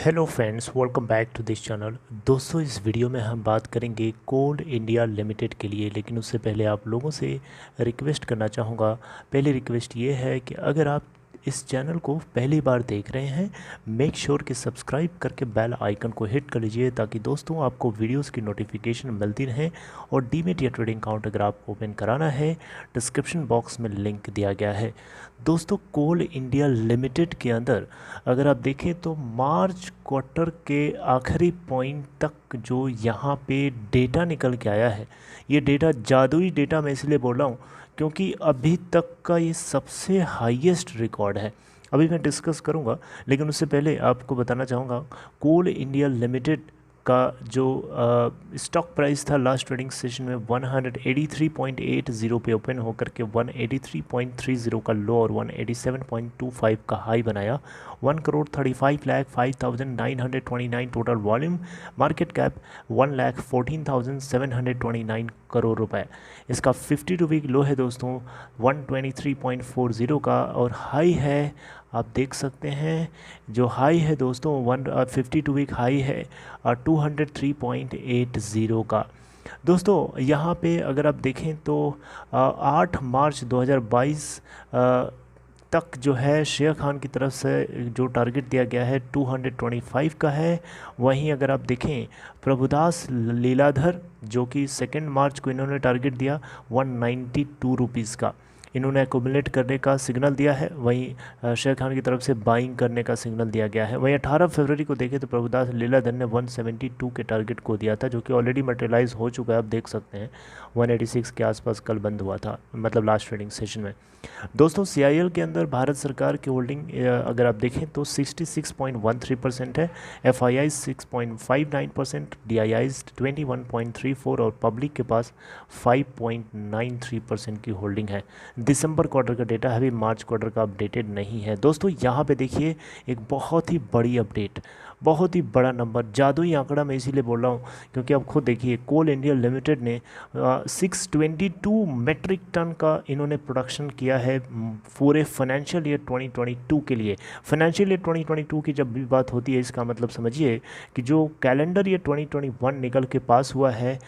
Hello friends, welcome back to this channel. दोस्तों, इस video में हम बात करेंगे कोल इंडिया लिमिटेड के लिए, लेकिन उससे पहले आप लोगों से रिक्वेस्ट करना चाहूँगा। पहली रिक्वेस्ट ये है कि अगर आप इस चैनल को पहली बार देख रहे हैं, मेक श्योर कि सब्सक्राइब करके बेल आइकन को हिट कर लीजिए ताकि दोस्तों आपको वीडियोस की नोटिफिकेशन मिलती रहे। और डीमेट या ट्रेडिंग अकाउंट अगर आपको ओपन कराना है, डिस्क्रिप्शन बॉक्स में लिंक दिया गया है। दोस्तों, कोल इंडिया लिमिटेड के अंदर अगर आप देखें तो मार्च क्वार्टर के आखिरी पॉइंट तक जो यहाँ पे डेटा निकल के आया है, ये डेटा जादुई डेटा मैं इसलिए बोल रहा हूँ क्योंकि अभी तक का ये सबसे हाईएस्ट रिकॉर्ड है। अभी मैं डिस्कस करूँगा, लेकिन उससे पहले आपको बताना चाहूँगा कोल इंडिया लिमिटेड का जो स्टॉक प्राइस था लास्ट ट्रेडिंग सेशन में 183.80 पे ओपन होकर के 183.30 का लो और 187.25 का हाई बनाया। 1,35,05,929 total volume, market cap 1,14,729 crore रुपए। इसका 52 वीक लो है दोस्तों 123.40 का, और हाई है आप देख सकते हैं, जो हाई है दोस्तों 52 वीक हाई है 203.80 का। दोस्तों यहाँ पे अगर आप देखें तो 8 मार्च 2022 तक जो है शेयर खान की तरफ से जो टारगेट दिया गया है 225 का है। वहीं अगर आप देखें प्रभुदास लीलाधर जो कि 2 मार्च को इन्होंने टारगेट दिया 192 रुपीज़ का, इन्होंने एक्यूमुलेट करने का सिग्नल दिया है। वहीं शेयर खान की तरफ से बाइंग करने का सिग्नल दिया गया है। वहीं 18 फरवरी को देखें तो प्रभुदास लीलाधर ने 172 के टारगेट को दिया था, जो कि ऑलरेडी मटेरियलाइज हो चुका है। आप देख सकते हैं 186 के आसपास कल बंद हुआ था, मतलब लास्ट ट्रेडिंग सेशन में। दोस्तों, CIL के अंदर भारत सरकार की होल्डिंग अगर आप देखें तो 66.13% है, FII 6.59%, DIIs 21.34 और पब्लिक के पास 5.93% की होल्डिंग है। दिसंबर क्वार्टर का डेटा है, अभी मार्च क्वार्टर का अपडेटेड नहीं है। दोस्तों यहाँ पे देखिए एक बहुत ही बड़ी अपडेट, बहुत ही बड़ा नंबर, जादुई आंकड़ा मैं इसीलिए बोल रहा हूँ क्योंकि आप खुद देखिए कोल इंडिया लिमिटेड ने 622 मेट्रिक टन का इन्होंने प्रोडक्शन किया है पूरे फाइनेंशियल ईयर 2022 के लिए। फाइनेंशियल ईयर 2022 की जब भी बात होती है, इसका मतलब समझिए कि जो कैलेंडर ईयर 2021 निकल के पास हुआ है,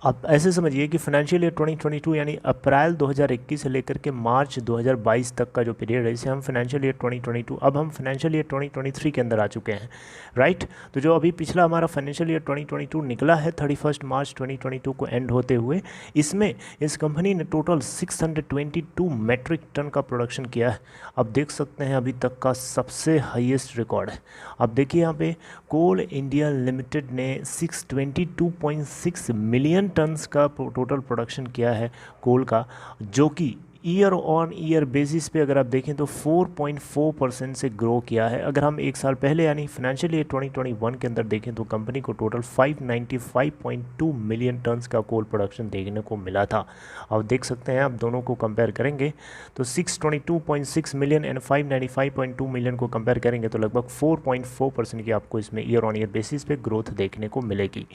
आप ऐसे समझिए कि फाइनेंशियल ईयर 2022 यानी अप्रैल 2021 से लेकर के मार्च 2022 तक का जो पीरियड है, इसे हम फाइनेंशियल ईयर 2022, अब हम फाइनेंशियल ईयर 2023 के अंदर आ चुके हैं, राइट। तो जो अभी पिछला हमारा फाइनेंशियल ईयर 2022 निकला है 31 मार्च 2022 को एंड होते हुए, इसमें इस कंपनी ने टोटल 622 मेट्रिक टन का प्रोडक्शन किया है। आप देख सकते हैं अभी तक का सबसे हाईएस्ट रिकॉर्ड है। आप देखिए यहाँ पे कोल इंडिया लिमिटेड ने 622.6 मिलियन टन्स का टोटल प्रोडक्शन किया है कोल का, जो कि ईयर ऑन ईयर बेसिस पे अगर आप देखें तो 4.4% से ग्रो किया है। अगर हम एक साल पहले यानी फाइनेंशियल ईयर 2021 के अंदर देखें तो कंपनी को टोटल 595.2 मिलियन टन्स का कोल प्रोडक्शन देखने को मिला था। आप देख सकते हैं, आप दोनों को कंपेयर करेंगे तो 622.6 मिलियन एंड 595.2 मिलियन को कंपेयर करेंगे तो लगभग 4.4% की आपको इसमें ईयर ऑन ईयर बेसिस पे ग्रोथ देखने को मिलेगी।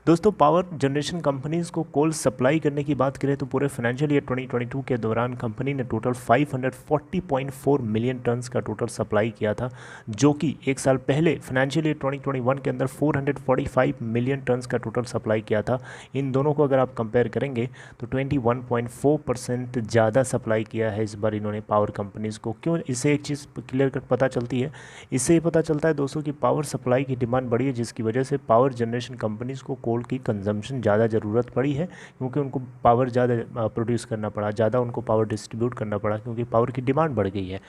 दोस्तों, पावर जनरेशन कंपनीज़ को कोल सप्लाई करने की बात करें तो पूरे फाइनेंशियल ईयर 2022 के दौरान कंपनी ने टोटल 540.4 मिलियन टन्स का टोटल सप्लाई किया था, जो कि एक साल पहले फाइनेंशियल ईयर 2021 के अंदर 445 मिलियन टन्स का टोटल सप्लाई किया था। इन दोनों को अगर आप कंपेयर करेंगे तो 21.4% ज़्यादा सप्लाई किया है इस बार इन्होंने पावर कंपनीज़ को। क्यों? इससे एक चीज़ क्लियर कट पता चलती है, इससे ये पता चलता है दोस्तों कि पावर सप्लाई की डिमांड बढ़ी है, जिसकी वजह से पावर जनरेशन कंपनीज़ को कोल की कंजम्पशन ज़्यादा ज़रूरत पड़ी है, क्योंकि उनको पावर ज़्यादा प्रोड्यूस करना पड़ा, ज़्यादा उनको पावर डिस्ट्रीब्यूट करना पड़ा, क्योंकि पावर की डिमांड बढ़ गई है,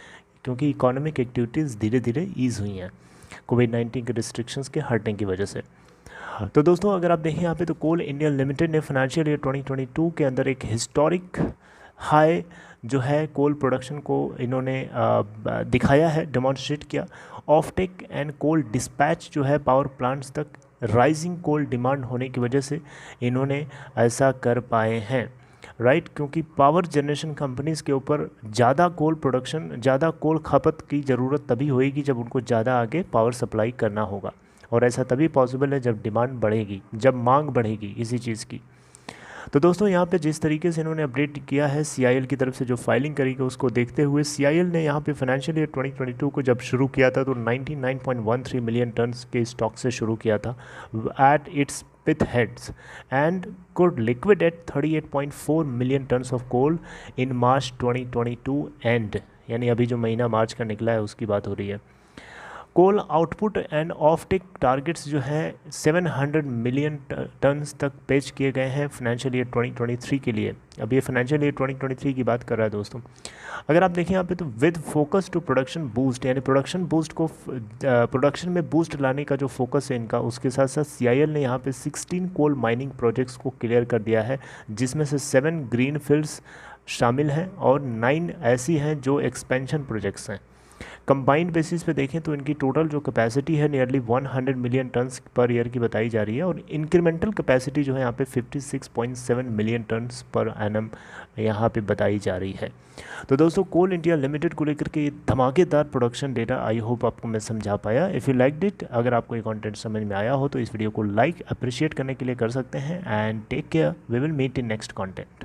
क्योंकि इकोनॉमिक एक्टिविटीज़ धीरे धीरे ईज़ हुई हैं कोविड-19 के रिस्ट्रिक्शंस के हटने की वजह से। तो दोस्तों अगर आप देखें यहाँ पे तो कोल इंडिया लिमिटेड ने फाइनेंशियल ईयर 2022 के अंदर एक हिस्टोरिक हाई जो है कोल प्रोडक्शन को इन्होंने दिखाया है, डेमोन्स्ट्रेट किया। ऑफटेक एंड कोल डिस्पैच जो है पावर प्लांट्स तक राइजिंग कोल डिमांड होने की वजह से इन्होंने ऐसा कर पाए हैं, राइट। क्योंकि पावर जनरेशन कंपनीज़ के ऊपर ज़्यादा कोल प्रोडक्शन, ज़्यादा कोल खपत की ज़रूरत तभी होएगी जब उनको ज़्यादा आगे पावर सप्लाई करना होगा, और ऐसा तभी पॉसिबल है जब डिमांड बढ़ेगी, जब मांग बढ़ेगी इसी चीज़ की। तो दोस्तों यहाँ पे जिस तरीके से इन्होंने अपडेट किया है CIL की तरफ से जो फाइलिंग करेगी उसको देखते हुए CIL ने यहाँ पे फाइनेंशियल ईयर 2022 को जब शुरू किया था तो 99.13 मिलियन टन्स के स्टॉक से शुरू किया था at its pit heads and could liquidate 38.4 million tons of coal in March 2022 and, यानी अभी जो महीना मार्च का निकला है उसकी बात हो रही है। कोल आउटपुट एंड ऑफटेक टारगेट्स जो है 700 मिलियन टन्स तक पेश किए गए हैं फाइनेंशियल ईयर 2023 के लिए। अब ये फाइनेंशियल ईयर 2023 की बात कर रहा है दोस्तों। अगर आप देखें यहाँ पे तो with focus to production boost, यानी प्रोडक्शन बूस्ट को प्रोडक्शन में बूस्ट लाने का जो फोकस है इनका, उसके साथ साथ CIL ने यहाँ पे 16 कोल माइनिंग प्रोजेक्ट्स को क्लियर कर दिया है, जिसमें से 7 ग्रीन फील्ड्स शामिल हैं और 9 ऐसी हैं जो एक्सपेंशन प्रोजेक्ट्स हैं। कंबाइंड बेसिस पे देखें तो इनकी टोटल जो कैपेसिटी है nearly 100 million turns per year की बताई जा रही है और इंक्रीमेंटल कैपेसिटी जो है यहाँ पे 56.7 मिलियन टन्स पर एनम यहाँ पे बताई जा रही है। तो दोस्तों कोल इंडिया लिमिटेड को लेकर के ये धमाकेदार प्रोडक्शन डेटा आई होप आपको मैं समझा पाया। इफ़ यू लाइक इट, अगर आपको ये कंटेंट समझ में आया हो तो इस वीडियो को लाइक अप्रिशिएट करने के लिए कर सकते हैं and take care, we will meet in next content.